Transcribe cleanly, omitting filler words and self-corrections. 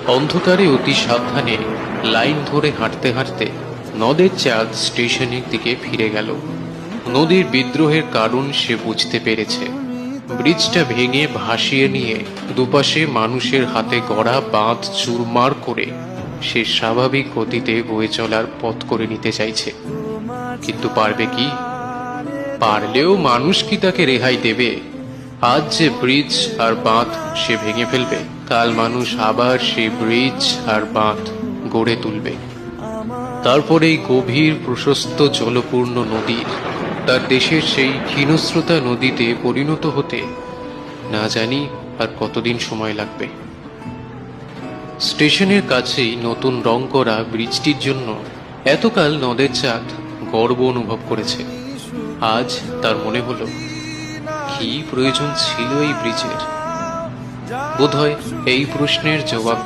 অন্ধকারে অতি সাবধানে লাইন ধরে হাঁটতে হাঁটতে নদের চাঁদ স্টেশনের দিকে ফিরে গেল। নদীর বিদ্রোহের কারণ সে বুঝতে পেরেছে। ব্রিজটা ভেঙে ভাসিয়ে নিয়ে দুপাশে মানুষের হাতে গড়া বাঁধ চুরমার করে সে স্বাভাবিক গতিতে বয়ে চলার পথ করে নিতে চাইছে। কিন্তু পারবে কি? পারলেও মানুষ কি তাকে রেহাই দেবে? আজ যে ব্রিজ আর বাঁধ সে ভেঙে ফেলবে, কাল মানুষ আবার সেই ব্রিজ আর বাঁধ গড়ে তুলবে। তারপরে এই গভীর প্রশস্ত জলপূর্ণ নদীর তার দেশের সেই ক্ষীণস্রোতা নদীতে পরিণত হতে না জানি আর কতদিন সময় লাগবে। স্টেশনের কাছেই নতুন রং করা ব্রিজটির জন্য এতকাল নদের চাঁদ গর্ব অনুভব করেছে। আজ তার মনে হলো, কি প্রয়োজন ছিল এই ব্রিজের? বোধহয় এই প্রশ্নের জবাব